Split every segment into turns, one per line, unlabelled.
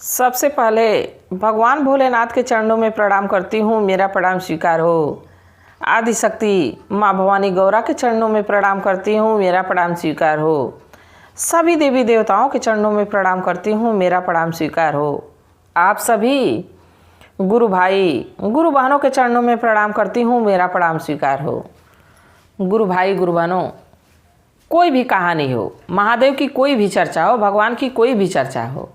सबसे पहले भगवान भोलेनाथ के चरणों में प्रणाम करती हूँ, मेरा प्रणाम स्वीकार हो। आदिशक्ति माँ भवानी गौरा के चरणों में प्रणाम करती हूँ, मेरा प्रणाम स्वीकार हो। सभी देवी देवताओं के चरणों में प्रणाम करती हूँ, मेरा प्रणाम स्वीकार हो। आप सभी गुरु भाई गुरु बहनों के चरणों में प्रणाम करती हूँ, मेरा प्रणाम स्वीकार हो। गुरु भाई गुरु बहनों, कोई भी कहानी हो, महादेव की कोई भी चर्चा हो, भगवान की कोई भी चर्चा हो,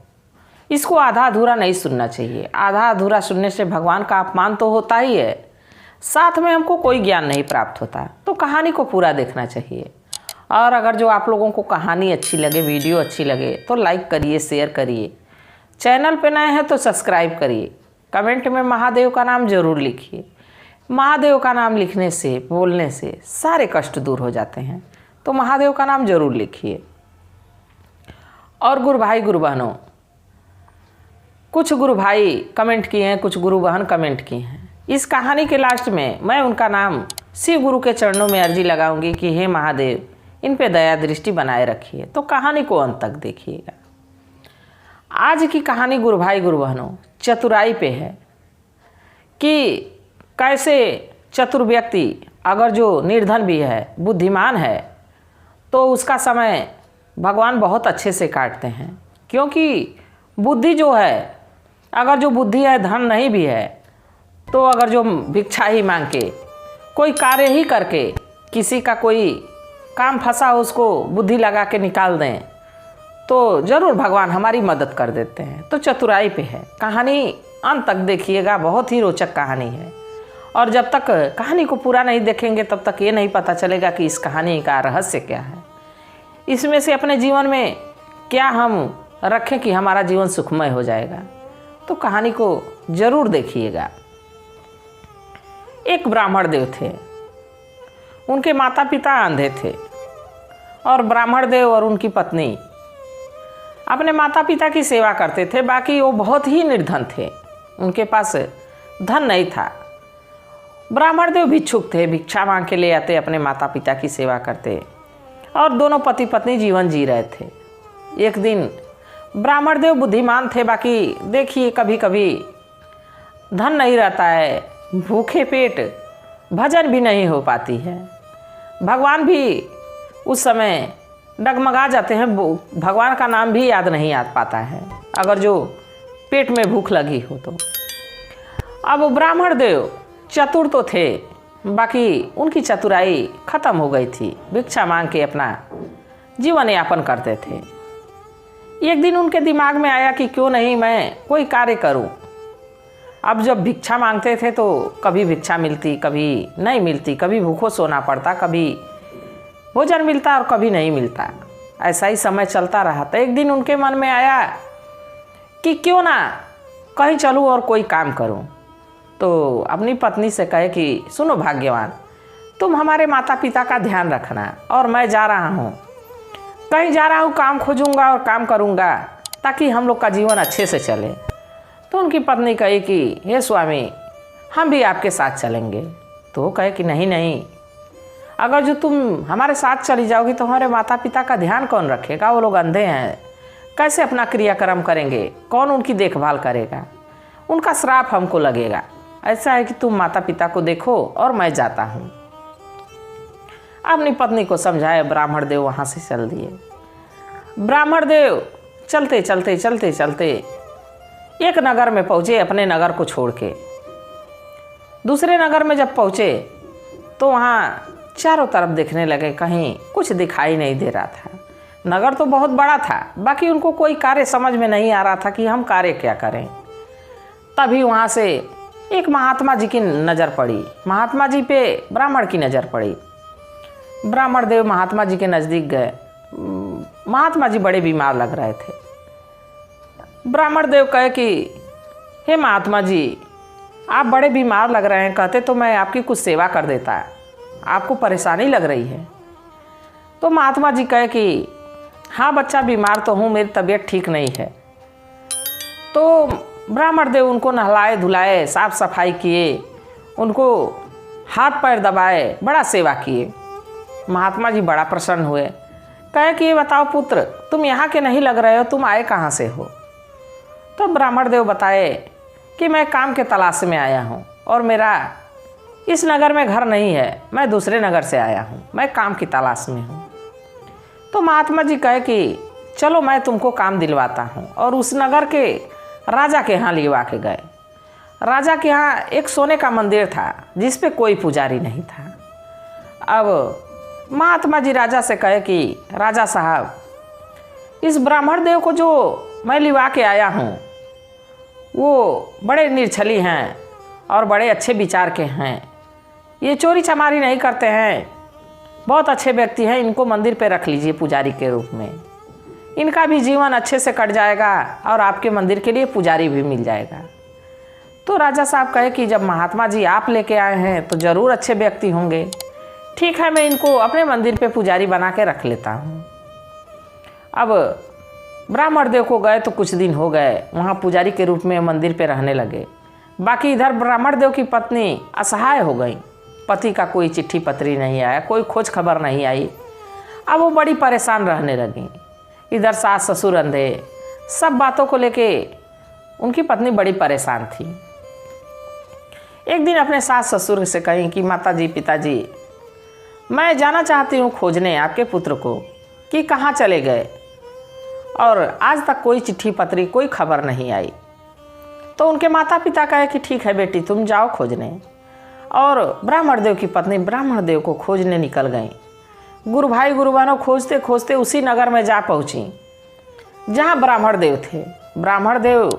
इसको आधा अधूरा नहीं सुनना चाहिए। आधा अधूरा सुनने से भगवान का अपमान तो होता ही है, साथ में हमको कोई ज्ञान नहीं प्राप्त होता। तो कहानी को पूरा देखना चाहिए। और अगर जो आप लोगों को कहानी अच्छी लगे, वीडियो अच्छी लगे तो लाइक करिए, शेयर करिए। चैनल पे नए हैं तो सब्सक्राइब करिए। कमेंट में महादेव का नाम जरूर लिखिए। महादेव का नाम लिखने से, बोलने से सारे कष्ट दूर हो जाते हैं। तो महादेव का नाम जरूर लिखिए। और गुरु भाई गुरु बहनों, कुछ गुरु भाई कमेंट किए हैं, कुछ गुरु बहन कमेंट किए हैं। इस कहानी के लास्ट में मैं उनका नाम शिव गुरु के चरणों में अर्जी लगाऊंगी कि हे महादेव, इन पे दया दृष्टि बनाए रखिए। तो कहानी को अंत तक देखिएगा। आज की कहानी गुरु भाई गुरु बहनों चतुराई पे है कि कैसे चतुर व्यक्ति अगर जो निर्धन भी है, बुद्धिमान है, तो उसका समय भगवान बहुत अच्छे से काटते हैं। क्योंकि बुद्धि जो है, अगर जो बुद्धि है, धन नहीं भी है, तो अगर जो भिक्षा ही मांग के, कोई कार्य ही करके, किसी का कोई काम फंसा उसको बुद्धि लगा के निकाल दें, तो ज़रूर भगवान हमारी मदद कर देते हैं। तो चतुराई पे है कहानी, अंत तक देखिएगा। बहुत ही रोचक कहानी है। और जब तक कहानी को पूरा नहीं देखेंगे तब तक ये नहीं पता चलेगा कि इस कहानी का रहस्य क्या है, इसमें से अपने जीवन में क्या हम रखें कि हमारा जीवन सुखमय हो जाएगा। तो कहानी को जरूर देखिएगा। एक ब्राह्मण देव थे, उनके माता पिता अंधे थे और ब्राह्मण देव और उनकी पत्नी अपने माता पिता की सेवा करते थे। बाकी वो बहुत ही निर्धन थे, उनके पास धन नहीं था। ब्राह्मण देव भिक्षुक थे, भिक्षा मांग के ले आते, अपने माता पिता की सेवा करते और दोनों पति पत्नी जीवन जी रहे थे। एक दिन ब्राह्मण देव बुद्धिमान थे, बाकी देखिए कभी कभी धन नहीं रहता है, भूखे पेट भजन भी नहीं हो पाती है। भगवान भी उस समय डगमगा जाते हैं, भगवान का नाम भी याद नहीं आ पाता है अगर जो पेट में भूख लगी हो तो। अब ब्राह्मण देव चतुर तो थे, बाकी उनकी चतुराई खत्म हो गई थी। भिक्षा मांग के अपना जीवन यापन करते थे। एक दिन उनके दिमाग में आया कि क्यों नहीं मैं कोई कार्य करूं। अब जब भिक्षा मांगते थे तो कभी भिक्षा मिलती, कभी नहीं मिलती, कभी भूखों सोना पड़ता, कभी भोजन मिलता और कभी नहीं मिलता। ऐसा ही समय चलता रहा। तो एक दिन उनके मन में आया कि क्यों ना कहीं चलूं और कोई काम करूं। तो अपनी पत्नी से कहे कि सुनो भाग्यवान, तुम हमारे माता पिता का ध्यान रखना और मैं जा रहा हूँ, कहीं जा रहा हूँ, काम खोजूंगा और काम करूँगा ताकि हम लोग का जीवन अच्छे से चले। तो उनकी पत्नी कही कि हे स्वामी, हम भी आपके साथ चलेंगे। तो वो कहे कि नहीं नहीं, अगर जो तुम हमारे साथ चली जाओगी तो हमारे माता पिता का ध्यान कौन रखेगा? वो लोग अंधे हैं, कैसे अपना क्रियाक्रम करेंगे? कौन उनकी देखभाल करेगा? उनका श्राप हमको लगेगा। ऐसा है कि तुम माता पिता को देखो और मैं जाता हूँ। अपनी पत्नी को समझाए, ब्राह्मण देव वहाँ से चल दिए। ब्राह्मण देव चलते चलते चलते चलते एक नगर में पहुँचे, अपने नगर को छोड़ के। दूसरे नगर में जब पहुँचे तो वहाँ चारों तरफ देखने लगे, कहीं कुछ दिखाई नहीं दे रहा था। नगर तो बहुत बड़ा था, बाकी उनको कोई कार्य समझ में नहीं आ रहा था कि हम कार्य क्या करें। तभी वहाँ से एक महात्मा जी की नज़र पड़ी। महात्मा जी पे ब्राह्मण की नज़र पड़ी। ब्राह्मण देव महात्मा जी के नज़दीक गए। महात्मा जी बड़े बीमार लग रहे थे। ब्राह्मण देव कहे कि हे महात्मा जी, आप बड़े बीमार लग रहे हैं, कहते तो मैं आपकी कुछ सेवा कर देता, आपको परेशानी लग रही है। तो महात्मा जी कहे कि हाँ बच्चा, बीमार तो हूँ, मेरी तबीयत ठीक नहीं है। तो ब्राह्मण देव उनको नहलाए धुलाए, साफ सफाई किए, उनको हाथ पैर दबाए, बड़ा सेवा किए। महात्मा जी बड़ा प्रसन्न हुए। कहे कि ये बताओ पुत्र, तुम यहाँ के नहीं लग रहे हो, तुम आए कहाँ से हो? तो ब्राह्मण देव बताए कि मैं काम के तलाश में आया हूँ और मेरा इस नगर में घर नहीं है, मैं दूसरे नगर से आया हूँ, मैं काम की तलाश में हूँ। तो महात्मा जी कहे कि चलो मैं तुमको काम दिलवाता हूँ, और उस नगर के राजा के यहाँ लिवा के गए। राजा के यहाँ एक सोने का मंदिर था जिस पे कोई पुजारी नहीं था। अब महात्मा जी राजा से कहे कि राजा साहब, इस ब्राह्मण देव को जो मैं लिवा के आया हूँ वो बड़े निर्छली हैं और बड़े अच्छे विचार के हैं, ये चोरी चमारी नहीं करते हैं, बहुत अच्छे व्यक्ति हैं, इनको मंदिर पे रख लीजिए पुजारी के रूप में, इनका भी जीवन अच्छे से कट जाएगा और आपके मंदिर के लिए पुजारी भी मिल जाएगा। तो राजा साहब कहे कि जब महात्मा जी आप लेके आए हैं तो ज़रूर अच्छे व्यक्ति होंगे, ठीक है मैं इनको अपने मंदिर पे पुजारी बना के रख लेता हूँ। अब ब्राह्मण देव को गए तो कुछ दिन हो गए, वहाँ पुजारी के रूप में मंदिर पे रहने लगे। बाकी इधर ब्राह्मण देव की पत्नी असहाय हो गई, पति का कोई चिट्ठी पत्री नहीं आया, कोई खोज खबर नहीं आई। अब वो बड़ी परेशान रहने लगी। इधर सास ससुर अंधे, सब बातों को लेके उनकी पत्नी बड़ी परेशान थी। एक दिन अपने सास ससुर से कहीं कि माताजी पिताजी, मैं जाना चाहती हूँ खोजने आपके पुत्र को कि कहाँ चले गए, और आज तक कोई चिट्ठी पत्री कोई खबर नहीं आई। तो उनके माता पिता कहे कि ठीक है बेटी तुम जाओ खोजने। और ब्राह्मण देव की पत्नी ब्राह्मण देव को खोजने निकल गई। गुरु भाई गुरु बहनों खोजते खोजते उसी नगर में जा पहुँची जहाँ ब्राह्मण देव थे। ब्राह्मण देव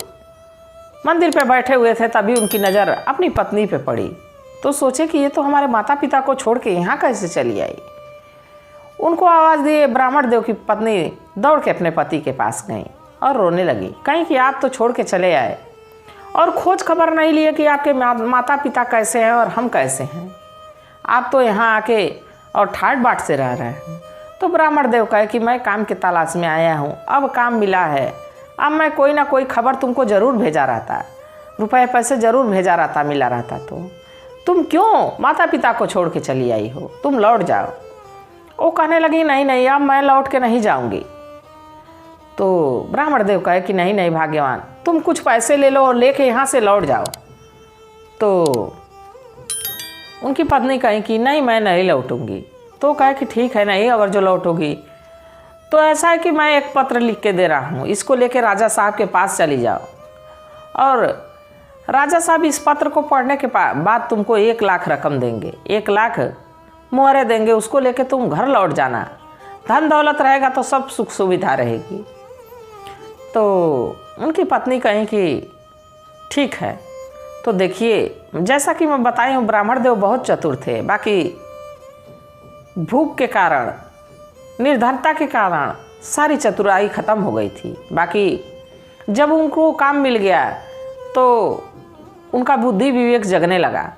मंदिर पे बैठे हुए थे, तभी उनकी नज़र अपनी पत्नी पे पड़ी। तो सोचे कि ये तो हमारे माता पिता को छोड़ के यहाँ कैसे चली आई। उनको आवाज़ दिए ब्राह्मण देव की पत्नी दौड़ के अपने पति के पास गई और रोने लगी, कहीं कि आप तो छोड़ के चले आए और खोज खबर नहीं लिए कि आपके माता पिता कैसे हैं और हम कैसे हैं, आप तो यहाँ आके और ठाट बाट से रह रहे हैं। तो ब्राह्मण देव कहे कि मैं काम के तलाश में आया हूँ, अब काम मिला है, अब मैं कोई ना कोई खबर तुमको ज़रूर भेजा रहता, रुपए पैसे ज़रूर भेजा रहता, मिला रहता। तो तुम क्यों माता पिता को छोड़ के चली आई हो, तुम लौट जाओ। वो कहने लगी नहीं नहीं अब मैं लौट के नहीं जाऊंगी। तो ब्राह्मण देव कहे कि नहीं नहीं भाग्यवान, तुम कुछ पैसे ले लो और लेके यहाँ से लौट जाओ। तो उनकी पत्नी कहे कि नहीं मैं नहीं लौटूंगी। तो कहे कि ठीक है नहीं अगर जो लौटोगी तो ऐसा है कि मैं एक पत्र लिख के दे रहा हूँ, इसको लेके राजा साहब के पास चली जाओ, और राजा साहब इस पत्र को पढ़ने के बाद तुमको 1 लाख रकम देंगे, 1 लाख मुहरे देंगे, उसको लेके तुम घर लौट जाना, धन दौलत रहेगा तो सब सुख सुविधा रहेगी। तो उनकी पत्नी कहीं कि ठीक है। तो देखिए जैसा कि मैं बताई हूँ ब्राह्मण देव बहुत चतुर थे, बाकी भूख के कारण निर्धनता के कारण सारी चतुराई ख़त्म हो गई थी। बाकी जब उनको काम मिल गया तो उनका बुद्धि विवेक जगने लगा,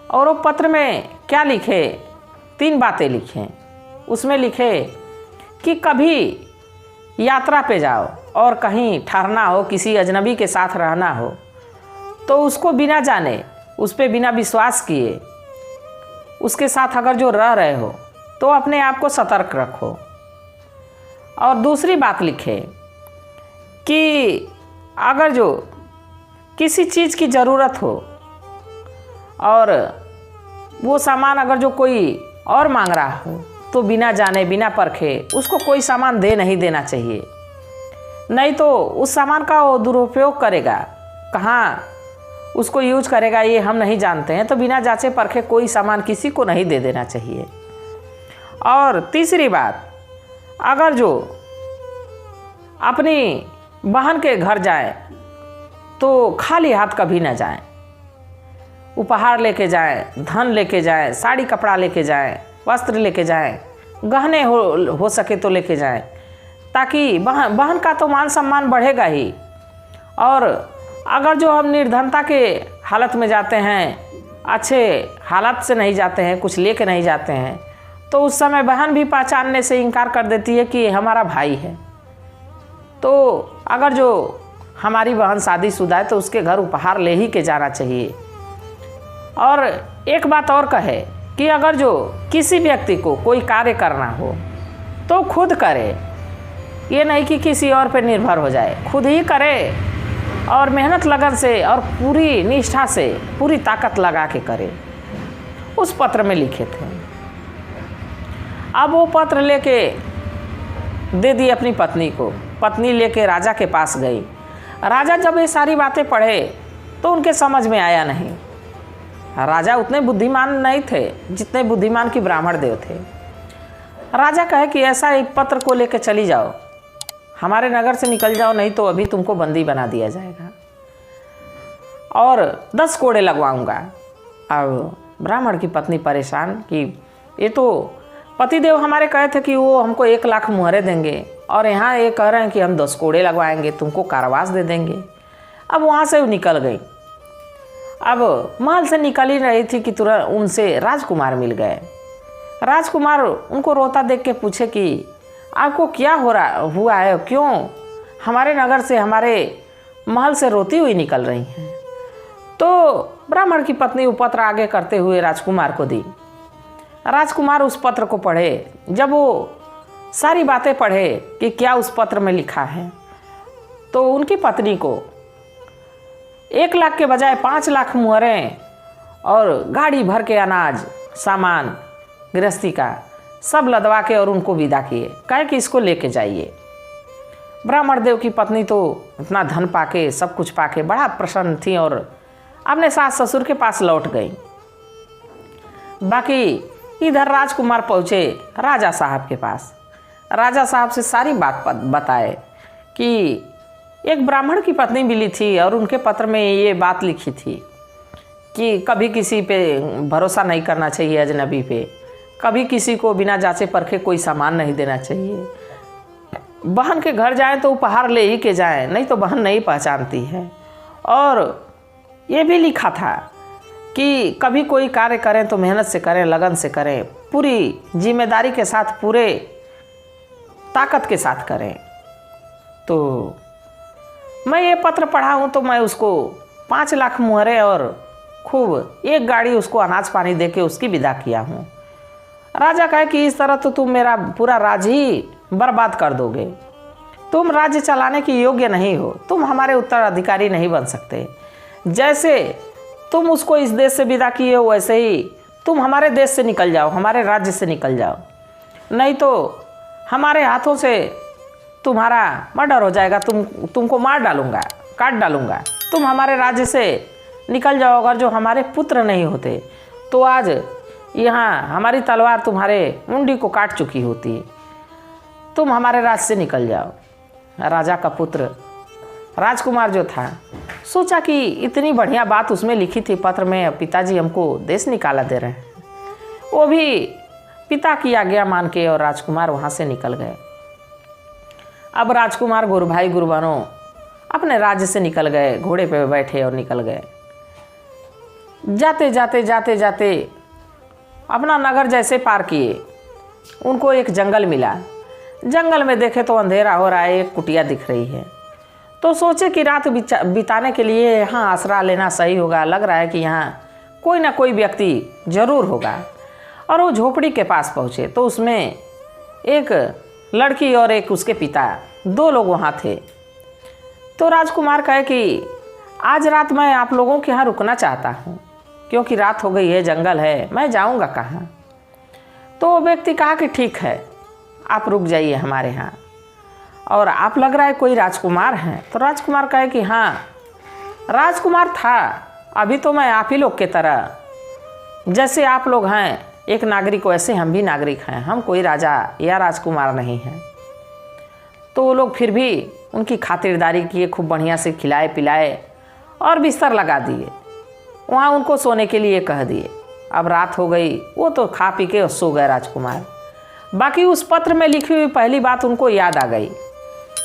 और वो पत्र में क्या लिखे, 3 बातें लिखे। उसमें लिखे कि कभी यात्रा पे जाओ और कहीं ठहरना हो, किसी अजनबी के साथ रहना हो तो उसको बिना जाने, उस पर बिना विश्वास किए उसके साथ अगर जो रह रहे हो तो अपने आप को सतर्क रखो। और दूसरी बात लिखे कि अगर जो किसी चीज़ की ज़रूरत हो और वो सामान अगर जो कोई और मांग रहा हो तो बिना जाने बिना परखे उसको कोई सामान दे नहीं देना चाहिए, नहीं तो उस सामान का वो दुरुपयोग करेगा, कहाँ उसको यूज करेगा ये हम नहीं जानते हैं। तो बिना जांचे परखे कोई सामान किसी को नहीं दे देना चाहिए। और तीसरी बात, अगर जो अपनी बहन के घर जाए तो खाली हाथ कभी ना जाएं, उपहार लेके जाएं, धन लेके जाएं, साड़ी कपड़ा लेके जाएं, वस्त्र लेके जाएं, गहने हो सके तो लेके जाएं, ताकि बहन का तो मान सम्मान बढ़ेगा ही। और अगर जो हम निर्धनता के हालत में जाते हैं, अच्छे हालात से नहीं जाते हैं, कुछ लेके नहीं जाते हैं, तो उस समय बहन भी पहचानने से इनकार कर देती है कि ये हमारा भाई है। तो अगर जो हमारी बहन शादीशुदा है तो उसके घर उपहार ले ही के जाना चाहिए। और एक बात और कहे कि अगर जो किसी व्यक्ति को कोई कार्य करना हो तो खुद करे, ये नहीं कि किसी और पर निर्भर हो जाए, खुद ही करे और मेहनत लगन से और पूरी निष्ठा से पूरी ताकत लगा के करे। उस पत्र में लिखे थे। अब वो पत्र लेके दे दी अपनी पत्नी को। पत्नी लेके राजा के पास गई। राजा जब ये सारी बातें पढ़े तो उनके समझ में आया नहीं। राजा उतने बुद्धिमान नहीं थे जितने बुद्धिमान की ब्राह्मण देव थे। राजा कहे कि ऐसा एक पत्र को लेकर चली जाओ, हमारे नगर से निकल जाओ, नहीं तो अभी तुमको बंदी बना दिया जाएगा और 10 कोड़े लगवाऊंगा। अब ब्राह्मण की पत्नी परेशान कि ये तो पतिदेव हमारे कहे थे कि वो हमको 1 लाख मुहरे देंगे और यहाँ ये कह रहे हैं कि हम 10 कोड़े लगवाएंगे, तुमको कारावास दे देंगे। अब वहाँ से वो निकल गई। अब महल से निकल ही रही थी कि तुरंत उनसे राजकुमार मिल गए। राजकुमार उनको रोता देख के पूछे कि आपको क्या हुआ है, क्यों हमारे नगर से, हमारे महल से रोती हुई निकल रही हैं। तो ब्राह्मण की पत्नी वो पत्र आगे करते हुए राजकुमार को दी। राजकुमार उस पत्र को पढ़े। जब वो सारी बातें पढ़े कि क्या उस पत्र में लिखा है, तो उनकी पत्नी को 1 लाख के बजाय 5 लाख मुहरें और गाड़ी भर के अनाज सामान गृहस्थी का सब लदवा के और उनको विदा किए। कहे कि इसको लेके जाइए। ब्राह्मण देव की पत्नी तो इतना धन पाके, सब कुछ पाके बड़ा प्रसन्न थी और अपने सास ससुर के पास लौट गई। बाकी इधर राजकुमार पहुँचे राजा साहब के पास। राजा साहब से सारी बात बताए कि एक ब्राह्मण की पत्नी मिली थी और उनके पत्र में ये बात लिखी थी कि कभी किसी पे भरोसा नहीं करना चाहिए, अजनबी पे कभी किसी को बिना जांचे परखे कोई सामान नहीं देना चाहिए। बहन के घर जाएं तो उपहार ले ही के जाएं, नहीं तो बहन नहीं पहचानती है। और ये भी लिखा था कि कभी कोई कार्य करें तो मेहनत से करें, लगन से करें, पूरी जिम्मेदारी के साथ, पूरे ताकत के साथ करें। तो मैं ये पत्र पढ़ा हूँ तो मैं उसको 5 लाख मुहरे और खूब 1 गाड़ी उसको अनाज पानी दे के उसकी विदा किया हूँ। राजा कहे कि इस तरह तो तुम मेरा पूरा राज्य ही बर्बाद कर दोगे। तुम राज्य चलाने के योग्य नहीं हो, तुम हमारे उत्तराधिकारी नहीं बन सकते। जैसे तुम उसको इस देश से विदा किए हो वैसे ही तुम हमारे देश से निकल जाओ, हमारे राज्य से निकल जाओ, नहीं तो हमारे हाथों से तुम्हारा मर्डर हो जाएगा, तुमको मार डालूंगा, काट डालूंगा। तुम हमारे राज्य से निकल जाओ। अगर जो हमारे पुत्र नहीं होते तो आज यहाँ हमारी तलवार तुम्हारे मुंडी को काट चुकी होती। तुम हमारे राज्य से निकल जाओ। राजा का पुत्र राजकुमार जो था सोचा कि इतनी बढ़िया बात उसमें लिखी थी पत्र में, पिताजी हमको देश निकाला दे रहे हैं। वो भी पिता की आज्ञा मान के और राजकुमार वहाँ से निकल गए। अब राजकुमार गुरु भाई गुरु बहनों अपने राज्य से निकल गए, घोड़े पे बैठे और निकल गए। जाते जाते जाते जाते अपना नगर जैसे पार किए, उनको एक जंगल मिला। जंगल में देखे तो अंधेरा हो रहा है, एक कुटिया दिख रही है। तो सोचे कि रात बिताने के लिए यहाँ आसरा लेना सही होगा। लग रहा है कि यहाँ कोई ना कोई व्यक्ति जरूर होगा। और वो झोपड़ी के पास पहुँचे तो उसमें एक लड़की और एक उसके पिता, 2 लोग वहाँ थे। तो राजकुमार कहे कि आज रात मैं आप लोगों के यहाँ रुकना चाहता हूँ, क्योंकि रात हो गई है, जंगल है, मैं जाऊँगा कहाँ। तो वो व्यक्ति कहा कि ठीक है, आप रुक जाइए हमारे यहाँ। और आप लग रहा है कोई राजकुमार हैं। तो राजकुमार कहे कि हाँ राजकुमार था, अभी तो मैं आप ही लोग के तरह, जैसे आप लोग हैं एक नागरिक वैसे हम भी नागरिक हैं, हम कोई राजा या राजकुमार नहीं हैं। तो वो लोग फिर भी उनकी खातिरदारी किए, खूब बढ़िया से खिलाए पिलाए और बिस्तर लगा दिए, वहाँ उनको सोने के लिए कह दिए। अब रात हो गई, वो तो खा पी के सो गए राजकुमार। बाकी उस पत्र में लिखी हुई पहली बात उनको याद आ गई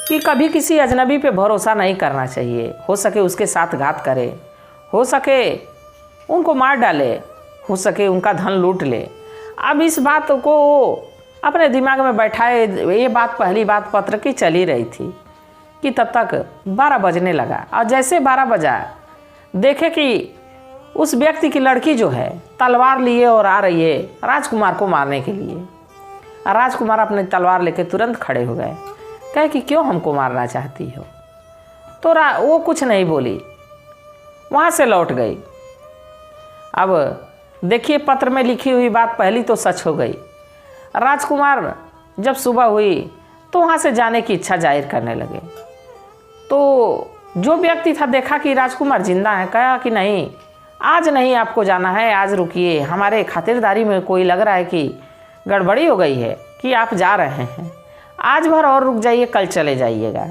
कि कभी किसी अजनबी पे भरोसा नहीं करना चाहिए। हो सके उसके साथ घात करे, हो सके उनको मार डाले, हो सके उनका धन लूट ले। अब इस बात को अपने दिमाग में बैठाए। ये बात पहली बात पत्र की चली रही थी कि तब तक 12 बजने लगा। और जैसे 12 बजा देखे कि उस व्यक्ति की लड़की जो है तलवार लिए और आ रही है राजकुमार को मारने के लिए। राजकुमार अपनी तलवार लेके तुरंत खड़े हो गए, कहे कि क्यों हमको मारना चाहती हो। तो वो कुछ नहीं बोली, वहाँ से लौट गई। अब देखिए, पत्र में लिखी हुई बात पहली तो सच हो गई। राजकुमार जब सुबह हुई तो वहाँ से जाने की इच्छा जाहिर करने लगे। तो जो व्यक्ति था देखा कि राजकुमार जिंदा है, कहा कि नहीं, आज नहीं आपको जाना है, आज रुकिए, हमारे खातिरदारी में कोई लग रहा है कि गड़बड़ी हो गई है कि आप जा रहे हैं, आज भर और रुक जाइए, कल चले जाइएगा।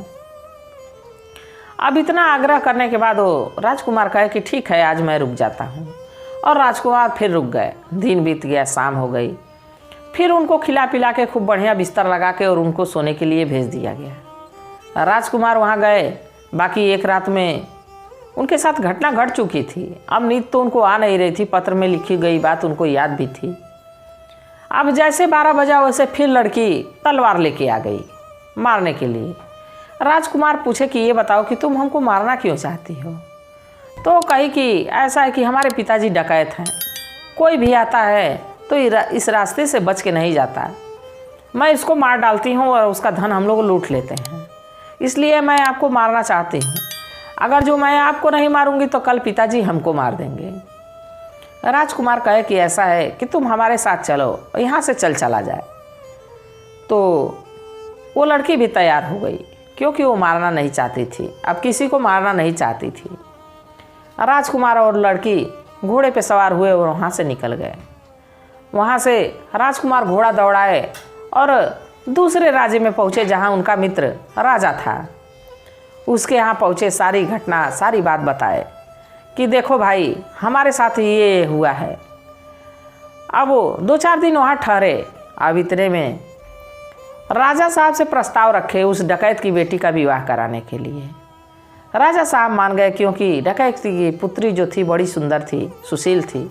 अब इतना आग्रह करने के बाद वो राजकुमार कहे कि ठीक है, आज मैं रुक जाता हूँ। और राजकुमार फिर रुक गए। दिन बीत गया, शाम हो गई। फिर उनको खिला पिला के खूब बढ़िया बिस्तर लगा के और उनको सोने के लिए भेज दिया गया। राजकुमार वहाँ गए। बाकी एक रात में उनके साथ घटना घट चुकी थी। अब नींद तो उनको आ नहीं रही थी, पत्र में लिखी गई बात उनको याद भी थी। अब जैसे 12 बजा वैसे फिर लड़की तलवार लेके आ गई मारने के लिए। राजकुमार पूछे कि ये बताओ कि तुम हमको मारना क्यों चाहती हो? तो कही कि ऐसा है कि हमारे पिताजी डकैत हैं, कोई भी आता है तो इस रास्ते से बच के नहीं जाता, मैं इसको मार डालती हूँ और उसका धन हम लोग लूट लेते हैं, इसलिए मैं आपको मारना चाहती हूँ। अगर जो मैं आपको नहीं मारूंगी तो कल पिताजी हमको मार देंगे। राजकुमार कहे कि ऐसा है कि तुम हमारे साथ चलो, यहाँ से चला जाए। तो वो लड़की भी तैयार हो गई, क्योंकि वो मारना नहीं चाहती थी, अब किसी को मारना नहीं चाहती थी। राजकुमार और लड़की घोड़े पे सवार हुए और वहाँ से निकल गए। वहाँ से राजकुमार घोड़ा दौड़ाए और दूसरे राज्य में पहुँचे जहाँ उनका मित्र राजा था। उसके यहाँ पहुँचे, सारी घटना सारी बात बताए कि देखो भाई, हमारे साथ ये हुआ है। अब वो 2-4 दिन वहाँ ठहरे। अब इतने में राजा साहब से प्रस्ताव रखे उस डकैत की बेटी का विवाह कराने के लिए। राजा साहब मान गए, क्योंकि डकैत की पुत्री जो थी बड़ी सुंदर थी, सुशील थी।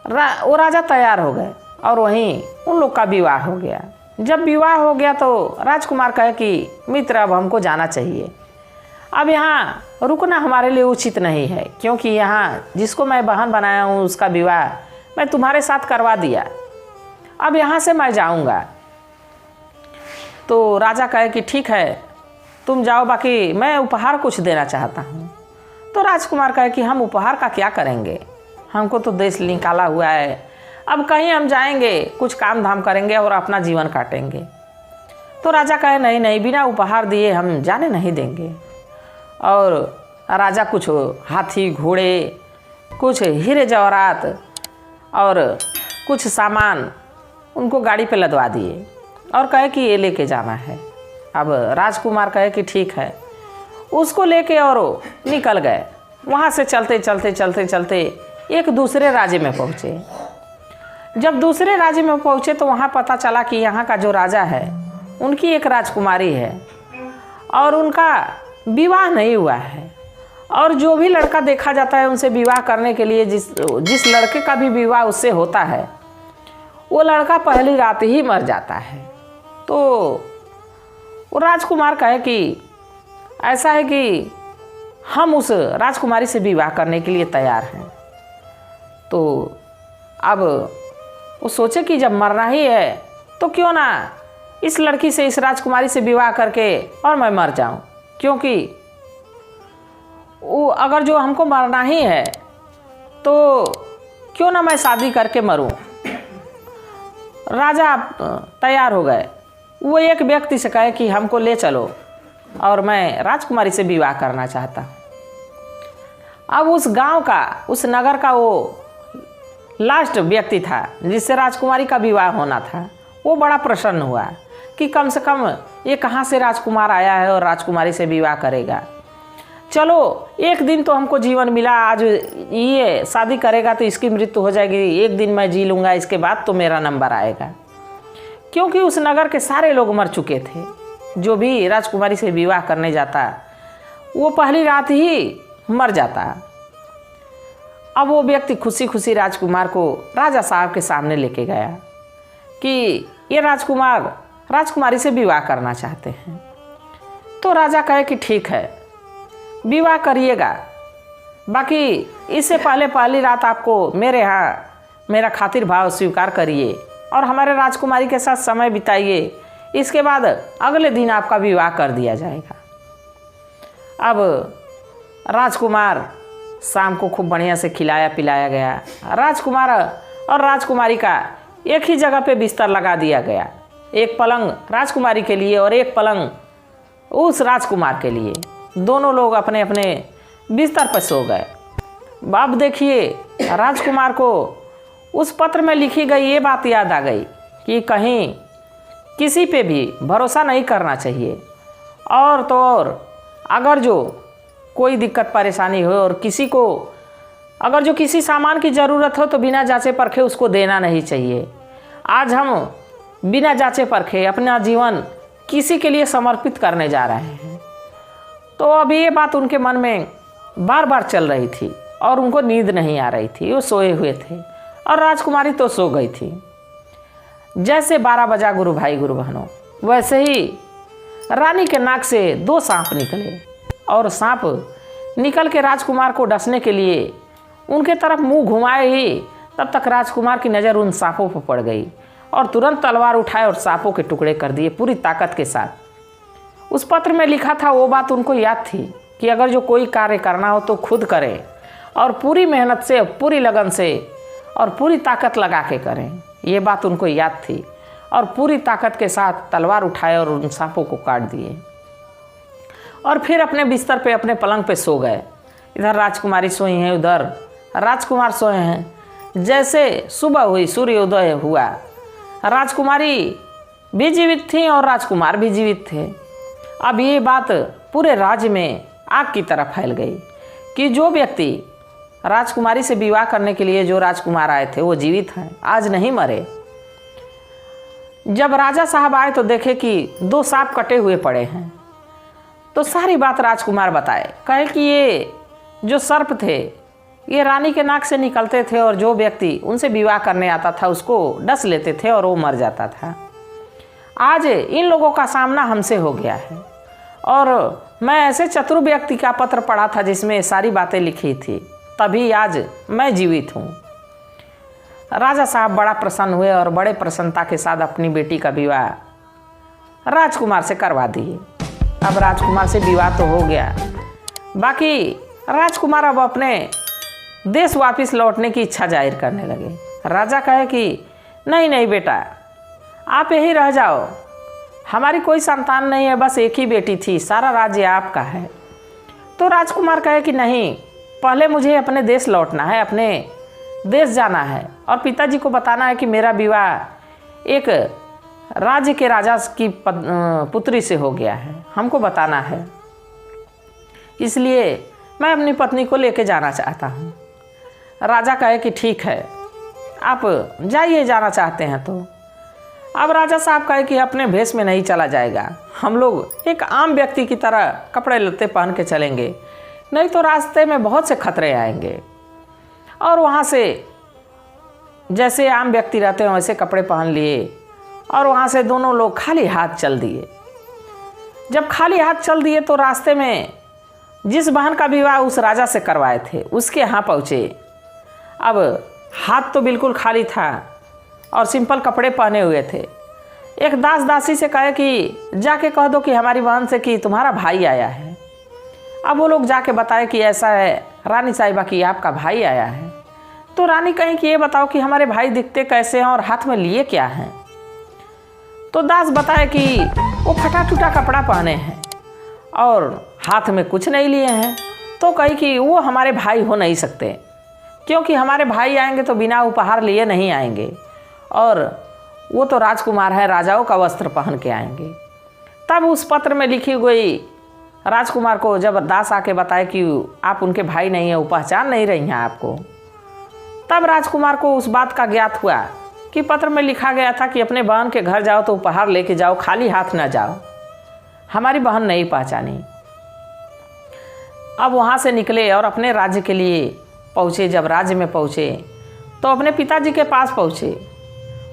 वो राजा तैयार हो गए और वहीं उन लोग का विवाह हो गया। जब विवाह हो गया तो राजकुमार कहे कि मित्र, अब हमको जाना चाहिए, अब यहाँ रुकना हमारे लिए उचित नहीं है, क्योंकि यहाँ जिसको मैं बहन बनाया हूँ उसका विवाह मैं तुम्हारे साथ करवा दिया, अब यहाँ से मैं जाऊँगा। तो राजा कहे कि ठीक है, तुम जाओ, बाकी मैं उपहार कुछ देना चाहता हूँ। तो राजकुमार कहे कि हम उपहार का क्या करेंगे, हमको तो देश निकाला हुआ है, अब कहीं हम जाएंगे, कुछ काम धाम करेंगे और अपना जीवन काटेंगे। तो राजा कहे नहीं नहीं, बिना उपहार दिए हम जाने नहीं देंगे। और राजा कुछ हाथी घोड़े, कुछ हीरे जवाहरात और कुछ सामान उनको गाड़ी पे लदवा दिए और कहे कि ये लेके जाना है। अब राजकुमार कहे कि ठीक है, उसको लेके और निकल गए। वहाँ से चलते चलते चलते चलते एक दूसरे राज्य में पहुँचे। जब दूसरे राज्य में पहुँचे तो वहाँ पता चला कि यहाँ का जो राजा है उनकी एक राजकुमारी है और उनका विवाह नहीं हुआ है। और जो भी लड़का देखा जाता है उनसे विवाह करने के लिए, जिस लड़के का भी विवाह उससे होता है, वो लड़का पहली रात ही मर जाता है। तो वो राजकुमार कहे कि ऐसा है कि हम उस राजकुमारी से विवाह करने के लिए तैयार हैं। तो अब वो सोचे कि जब मरना ही है तो क्यों ना इस लड़की से, इस राजकुमारी से विवाह करके और मैं मर जाऊं, क्योंकि वो अगर जो हमको मरना ही है तो क्यों ना मैं शादी करके मरूं। राजा तैयार हो गए। वो एक व्यक्ति से कहे कि हमको ले चलो और मैं राजकुमारी से विवाह करना चाहता हूँ। अब उस गांव का, उस नगर का वो लास्ट व्यक्ति था जिससे राजकुमारी का विवाह होना था। वो बड़ा प्रसन्न हुआ कि कम से कम ये कहाँ से राजकुमार आया है और राजकुमारी से विवाह करेगा। चलो एक दिन तो हमको जीवन मिला, आज ये शादी करेगा तो इसकी मृत्यु हो जाएगी, एक दिन मैं जी लूँगा, इसके बाद तो मेरा नंबर आएगा। क्योंकि उस नगर के सारे लोग मर चुके थे। जो भी राजकुमारी से विवाह करने जाता वो पहली रात ही मर जाता। अब वो व्यक्ति खुशी खुशी राजकुमार को राजा साहब के सामने लेके गया कि ये राजकुमार राजकुमारी से विवाह करना चाहते हैं। तो राजा कहे कि ठीक है, विवाह करिएगा, बाकी इससे पहले पहली रात आपको मेरे यहाँ मेरा खातिर भाव स्वीकार करिए और हमारे राजकुमारी के साथ समय बिताइए, इसके बाद अगले दिन आपका विवाह कर दिया जाएगा। अब राजकुमार शाम को खूब बढ़िया से खिलाया पिलाया गया। राजकुमार और राजकुमारी का एक ही जगह पे बिस्तर लगा दिया गया, एक पलंग राजकुमारी के लिए और एक पलंग उस राजकुमार के लिए। दोनों लोग अपने अपने बिस्तर पर सो गए। अब देखिए राजकुमार को उस पत्र में लिखी गई ये बात याद आ गई कि कहीं किसी पे भी भरोसा नहीं करना चाहिए, और तो और अगर जो कोई दिक्कत परेशानी हो और किसी को अगर जो किसी सामान की ज़रूरत हो तो बिना जांचे परखे उसको देना नहीं चाहिए। आज हम बिना जांचे परखे अपना जीवन किसी के लिए समर्पित करने जा रहे हैं। तो अभी ये बात उनके मन में बार बार चल रही थी और उनको नींद नहीं आ रही थी। वो सोए हुए थे और राजकुमारी तो सो गई थी। जैसे 12 बजा गुरु भाई गुरु बहनों, वैसे ही रानी के नाक से 2 सांप निकले और सांप निकल के राजकुमार को डसने के लिए उनके तरफ मुंह घुमाए ही तब तक राजकुमार की नज़र उन सांपों पर पड़ गई और तुरंत तलवार उठाए और सांपों के टुकड़े कर दिए पूरी ताकत के साथ। उस पत्र में लिखा था वो बात उनको याद थी कि अगर जो कोई कार्य करना हो तो खुद करें और पूरी मेहनत से, पूरी लगन से और पूरी ताकत लगा के करें। ये बात उनको याद थी और पूरी ताकत के साथ तलवार उठाए और उन सांपों को काट दिए और फिर अपने बिस्तर पे अपने पलंग पे सो गए। इधर राजकुमारी सोई हैं, उधर राजकुमार सोए हैं। जैसे सुबह हुई, सूर्योदय हुआ, राजकुमारी भी जीवित थी और राजकुमार भी जीवित थे। अब ये बात पूरे राज्य में आग की तरह फैल गई कि जो व्यक्ति राजकुमारी से विवाह करने के लिए जो राजकुमार आए थे वो जीवित हैं, आज नहीं मरे। जब राजा साहब आए तो देखे कि 2 सांप कटे हुए पड़े हैं, तो सारी बात राजकुमार बताए। कहे कि ये जो सर्प थे ये रानी के नाक से निकलते थे और जो व्यक्ति उनसे विवाह करने आता था उसको डस लेते थे और वो मर जाता था। आज इन लोगों का सामना हमसे हो गया है और मैं ऐसे चतुर व्यक्ति का पत्र पढ़ा था जिसमें सारी बातें लिखी थी, तभी आज मैं जीवित हूँ। राजा साहब बड़ा प्रसन्न हुए और बड़े प्रसन्नता के साथ अपनी बेटी का विवाह राजकुमार से करवा दिए। अब राजकुमार से विवाह तो हो गया, बाकी राजकुमार अब अपने देश वापस लौटने की इच्छा जाहिर करने लगे। राजा कहे कि नहीं नहीं बेटा, आप यहीं रह जाओ, हमारी कोई संतान नहीं है, बस एक ही बेटी थी, सारा राज्य आपका है। तो राजकुमार कहे कि नहीं, पहले मुझे अपने देश लौटना है, अपने देश जाना है और पिताजी को बताना है कि मेरा विवाह एक राज्य के राजा की पुत्री से हो गया है, हमको बताना है, इसलिए मैं अपनी पत्नी को लेके जाना चाहता हूँ। राजा कहे कि ठीक है, आप जाइए, जाना चाहते हैं तो। अब राजा साहब कहे कि अपने भेष में नहीं चला जाएगा, हम लोग एक आम व्यक्ति की तरह कपड़े लत्ते पहन के चलेंगे, नहीं तो रास्ते में बहुत से खतरे आएंगे। और वहाँ से जैसे आम व्यक्ति रहते हैं वैसे कपड़े पहन लिए और वहाँ से दोनों लोग खाली हाथ चल दिए। जब खाली हाथ चल दिए तो रास्ते में जिस बहन का विवाह उस राजा से करवाए थे उसके यहाँ पहुँचे। अब हाथ तो बिल्कुल खाली था और सिंपल कपड़े पहने हुए थे। एक दास दासी से कहे कि जाके कह दो कि हमारी बहन से कि तुम्हारा भाई आया है। अब वो लोग जाके बताए कि ऐसा है रानी साहिबा की आपका भाई आया है। तो रानी कहीं कि ये बताओ कि हमारे भाई दिखते कैसे हैं और हाथ में लिए क्या हैं। तो दास बताए कि वो फटा टूटा कपड़ा पहने हैं और हाथ में कुछ नहीं लिए हैं। तो कही कि वो हमारे भाई हो नहीं सकते, क्योंकि हमारे भाई आएंगे तो बिना उपहार लिए नहीं आएंगे और वो तो राजकुमार है, राजाओं का वस्त्र पहन के आएंगे। तब उस पत्र में लिखी गई राजकुमार को जब दास आके बताए कि आप उनके भाई नहीं हैं, वो पहचान नहीं रही हैं आपको, तब राजकुमार को उस बात का ज्ञात हुआ कि पत्र में लिखा गया था कि अपने बहन के घर जाओ तो उपहार लेके जाओ, खाली हाथ ना जाओ, हमारी बहन नहीं पहचानी। अब वहाँ से निकले और अपने राज्य के लिए पहुँचे। जब राज्य में पहुँचे तो अपने पिताजी के पास पहुँचे,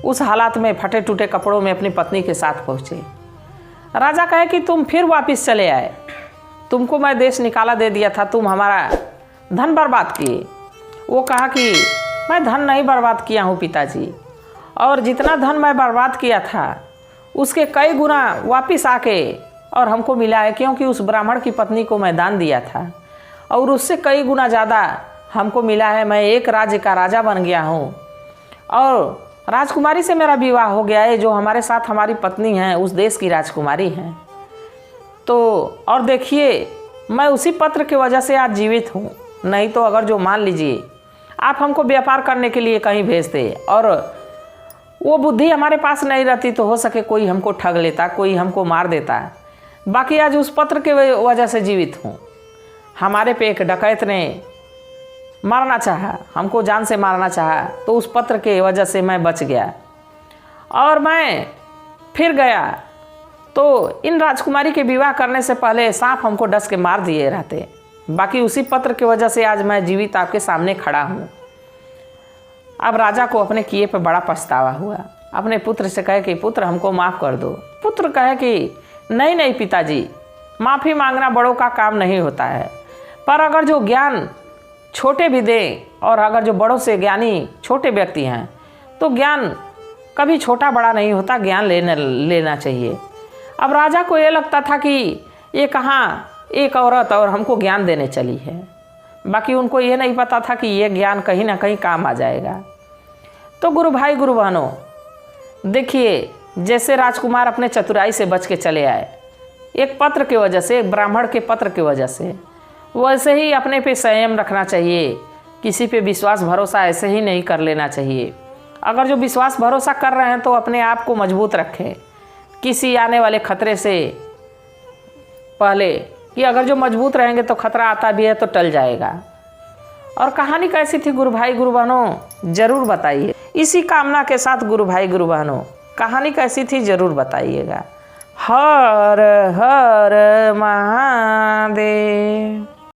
उस हालात में फटे टूटे कपड़ों में अपनी पत्नी के साथ पहुँचे। राजा कहे कि तुम फिर वापस चले आए, तुमको मैं देश निकाला दे दिया था, तुम हमारा धन बर्बाद किए। वो कहा कि मैं धन नहीं बर्बाद किया हूँ पिताजी, और जितना धन मैं बर्बाद किया था उसके कई गुना वापस आके और हमको मिला है, क्योंकि उस ब्राह्मण की पत्नी को मैं दान दिया था और उससे कई गुना ज़्यादा हमको मिला है। मैं एक राज्य का राजा बन गया हूँ और राजकुमारी से मेरा विवाह हो गया है, जो हमारे साथ हमारी पत्नी है उस देश की राजकुमारी हैं। तो और देखिए, मैं उसी पत्र की वजह से आज जीवित हूँ। नहीं तो अगर जो मान लीजिए आप हमको व्यापार करने के लिए कहीं भेजते और वो बुद्धि हमारे पास नहीं रहती, तो हो सके कोई हमको ठग लेता, कोई हमको मार देता। बाकी आज उस पत्र के वजह से जीवित हूँ। हमारे पे एक डकैत ने मारना चाहा, हमको जान से मारना चाहा, तो उस पत्र के वजह से मैं बच गया और मैं फिर गया। तो इन राजकुमारी के विवाह करने से पहले सांप हमको डस के मार दिए रहते। बाकी उसी पत्र की वजह से आज मैं जीवित आपके सामने खड़ा हूँ। अब राजा को अपने किए पे बड़ा पछतावा हुआ। अपने पुत्र से कहे कि पुत्र हमको माफ़ कर दो। पुत्र कहे कि नहीं नहीं पिताजी, माफ़ी मांगना बड़ों का काम नहीं होता है, पर अगर जो ज्ञान छोटे भी दें और अगर जो बड़ों से ज्ञानी छोटे व्यक्ति हैं तो ज्ञान कभी छोटा बड़ा नहीं होता, ज्ञान लेना चाहिए। अब राजा को ये लगता था कि ये कहाँ एक औरत और हमको ज्ञान देने चली है। बाकी उनको ये नहीं पता था कि ये ज्ञान कहीं ना कहीं काम आ जाएगा। तो गुरु भाई गुरु बहनों, देखिए जैसे राजकुमार अपने चतुराई से बच के चले आए एक पत्र की वजह से, एक ब्राह्मण के पत्र की वजह से, वैसे ही अपने पे संयम रखना चाहिए। किसी पे विश्वास भरोसा ऐसे ही नहीं कर लेना चाहिए। अगर जो विश्वास भरोसा कर रहे हैं तो अपने आप को मजबूत रखें किसी आने वाले खतरे से पहले, कि अगर जो मजबूत रहेंगे तो खतरा आता भी है तो टल जाएगा। और कहानी कैसी थी गुरु भाई गुरु बहनों, ज़रूर बताइए। इसी कामना के साथ गुरु भाई गुरु बहनों, कहानी कैसी थी ज़रूर बताइएगा। हर हर महादेव।